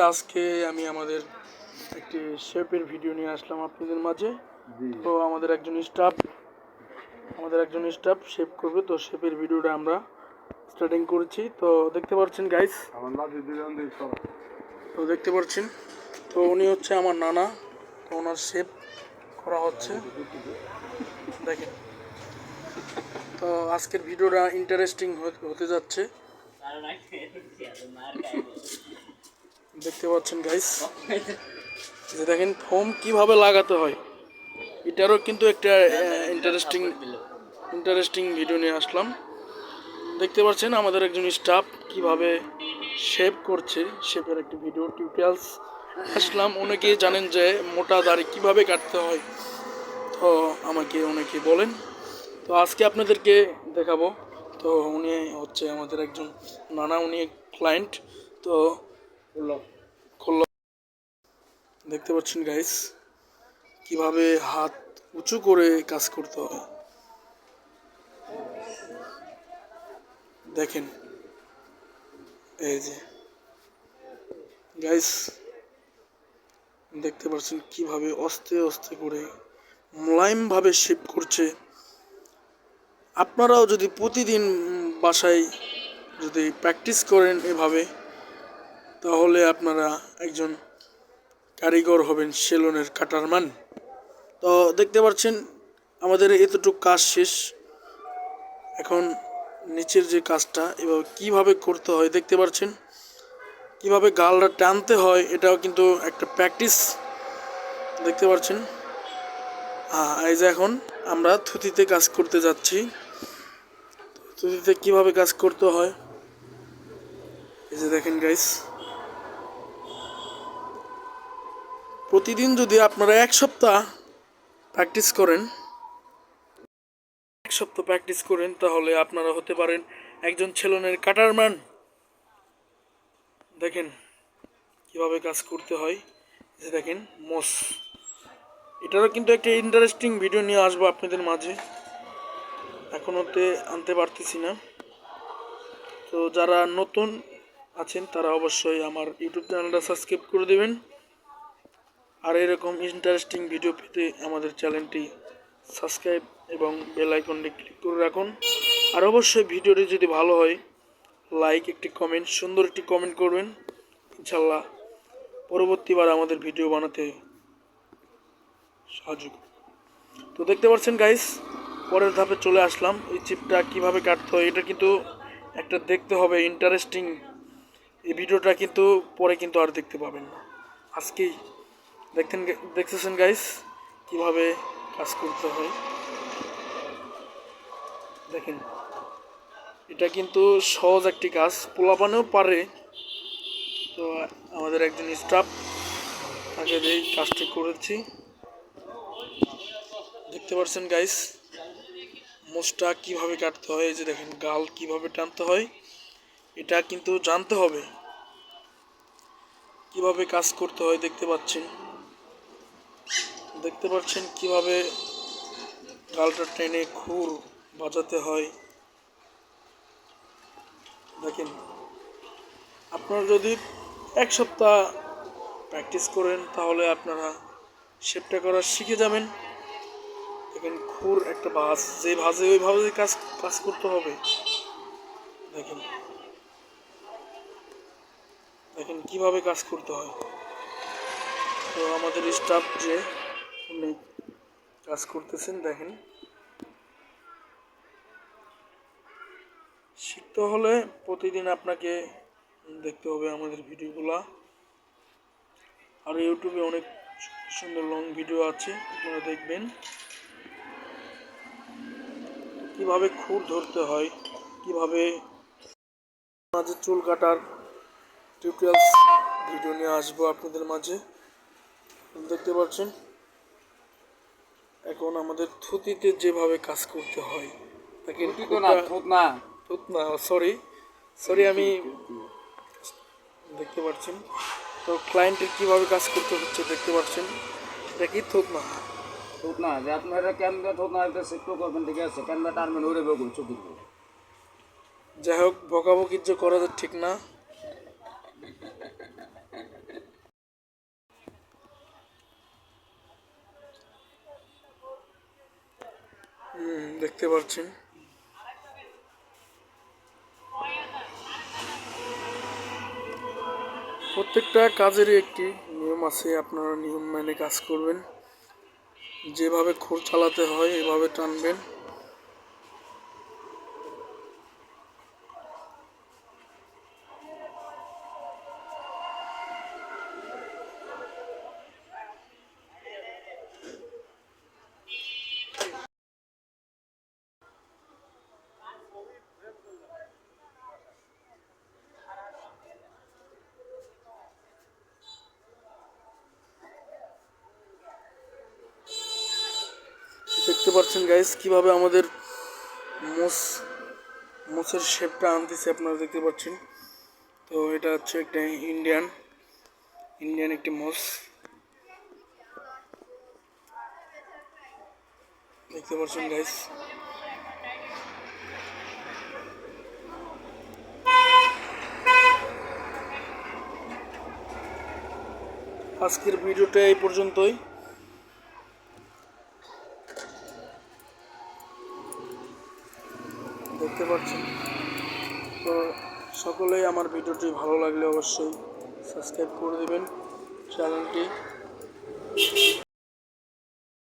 আজকে আমি আমাদের একটি শেপের ভিডিও নিয়ে আসলাম আপনাদের মাঝে। তো আমাদের একজন স্টাফ শেপ করবে, তো শেপের ভিডিওটা আমরা স্টার্টিং করেছি। তো দেখতে পাচ্ছেন গাইস, তো দেখতে পাচ্ছেন, তো উনি হচ্ছে আমার নানা, তো ওনার শেপ করা হচ্ছে দেখেন। তো আজকের ভিডিওটা ইন্টারেস্টিং হতে যাচ্ছে, দেখতে পাচ্ছেন গাইস। যে দেখেন ফোম কিভাবে লাগাতে হয়, এটারও কিন্তু একটা ইন্টারেস্টিং ভিডিও নিয়ে আসলাম। দেখতে পাচ্ছেন আমাদের একজন স্টাফ কিভাবে শেপ করছে, শেপের একটি ভিডিও টিউটোরিয়ালস আসলাম। অনেকেই জানেন যে মোটা দাড়ি কিভাবে কাটতে হয়, তো আমাকে অনেকে বলেন, তো আজকে আপনাদেরকে দেখাবো। তো উনি হচ্ছে আমাদের একজন নানা, উনি ক্লায়েন্ট। তো দেখতে পাচ্ছেন গাইস কিভাবে হাত উঁচু করে কাজ করতে হয়, দেখেন। এই যে গাইস দেখতে পাচ্ছেন কিভাবে আস্তে আস্তে করে মোলায়েমভাবে শেপ করছে। আপনারাও যদি প্রতিদিন বাসায় যদি প্র্যাকটিস করেন এভাবে, তাহলে আপনারা একজন কারিগর হবেন, সেলুনের কাটারম্যান। তো দেখতে পাচ্ছেন আমাদের এতটুকু কাজ শেষ। এখন নিচের যে কাজটা এভাবে কিভাবে করতে হয় দেখতে পাচ্ছেন, কিভাবে গালটা টানতে হয়, এটাও কিন্তু একটা প্র্যাকটিস, দেখতে পাচ্ছেন। এই যে এখন আমরা থুতিতে কাজ করতে যাচ্ছি। থুতিতে কিভাবে কাজ করতে হয় এই যে দেখেন গাইস। প্রতিদিন যদি আপনারা এক সপ্তাহ প্র্যাকটিস করেন তাহলে আপনারা হতে পারেন একজন সেলুনের কাটারম্যান। দেখেন কিভাবে কাজ করতে হয়, যে দেখেন মোস। এটারও কিন্তু একটা ইন্টারেস্টিং ভিডিও নিয়ে আসবো আপনাদের মাঝে, এখনোতে আনতে পারতেছি না। তো যারা নতুন আছেন তারা অবশ্যই আমার ইউটিউব চ্যানেলটা সাবস্ক্রাইব করে দেবেন, আর এরকম ইন্টারেস্টিং ভিডিও পেতে আমাদের চ্যানেলটি সাবস্ক্রাইব এবং বেল আইকনটি ক্লিক করে রাখুন। আর অবশ্যই ভিডিওটি যদি ভালো হয় লাইক, একটি কমেন্ট, সুন্দর একটি কমেন্ট করবেন। ইনশাল্লাহ পরবর্তীবার আমাদের ভিডিও বানাতে সাহায্য করবে। তো দেখতে পাচ্ছেন গাইস, পরের ধাপে চলে আসলাম। এই চিপটা কিভাবে কাটতে হয় এটা কিন্তু একটা দেখতে হবে ইন্টারেস্টিং। এই ভিডিওটা কিন্তু পরে কিন্তু আর দেখতে পাবেন না, আজকেই দেখতেছেন গাইস কিভাবে কাজ করতে হয়। দেখেন এটা কিন্তু সহজ একটি কাজ, পোলাপানেও পারে। তো আমাদের একজন স্টাফ, তাকে এই কাজটি করেছি। দেখতে পাচ্ছেন গাইস মোষটা কিভাবে কাটতে হয়, এই যে দেখেন গাল কিভাবে টানতে হয়, এটা কিন্তু জানতে হবে। কিভাবে কাজ করতে হয় দেখতে পাচ্ছেন কিভাবে গালটা টেনে খুর বাজাতে হয়। দেখেন আপনারা যদি এক সপ্তাহ প্র্যাকটিস করেন তাহলে আপনারা শেপটা করা শিখে যাবেন। দেখেন খুর একটা ভাঁজ, যে ভাঁজে ওইভাবে কাজ করতে হবে। দেখেন দেখেন কিভাবে কাজ করতে হয়। তো আমাদের স্টাফ যে উনি কাজ করতেছেন, দেখেন। শিখতে হলে প্রতিদিন আপনাকে দেখতে হবে আমাদের ভিডিওগুলা। আর ইউটিউবে অনেক সুন্দর লং ভিডিও আছে, আপনারা দেখবেন কিভাবে খুর ধরতে হয়, কিভাবে মাঝে চুল কাটার টিউটোরিয়ালস ভিডিও নিয়ে আসবো আপনাদের মাঝে। দেখতে পাচ্ছেন এখন আমাদের থুতিতে যেভাবে কাজ করতে হয়, সরি আমি দেখতে পাচ্ছেন। তো ক্লায়েন্টের কিভাবে কাজ করতে হচ্ছে দেখতে পাচ্ছেন, এটা কি থুতনা যে আপনারা ক্যামেরা থোনা এটা সেট করবেন, ঠিক আছে? ক্যামেরা টানবেন ওরে বেগুন চুপ করবে। যাই হোক বকাবকি যে করা ঠিক না। দেখতে পাচ্ছেন। প্রত্যেকটা কাজেরই একটি নিয়ম আছে, আপনারা নিয়ম মেনে কাজ করবেন। যেভাবে খোর চালাতে হয় এভাবে টানবেন। দেখতে পাচ্ছেন গাইস কিভাবে আমাদের মোচের শেপটা আনতেছে, আপনারা দেখতে পাচ্ছেন। তো এটা হচ্ছে একটা ইন্ডিয়ান একটি মোচ, দেখতে পাচ্ছেন গাইস। আজকের ভিডিওটা এই পর্যন্তই। দেখতে পাচ্ছেন। তো সকলেই আমার ভিডিওটি ভালো লাগলে অবশ্যই সাবস্ক্রাইব করে দেবেন চ্যানেলটি।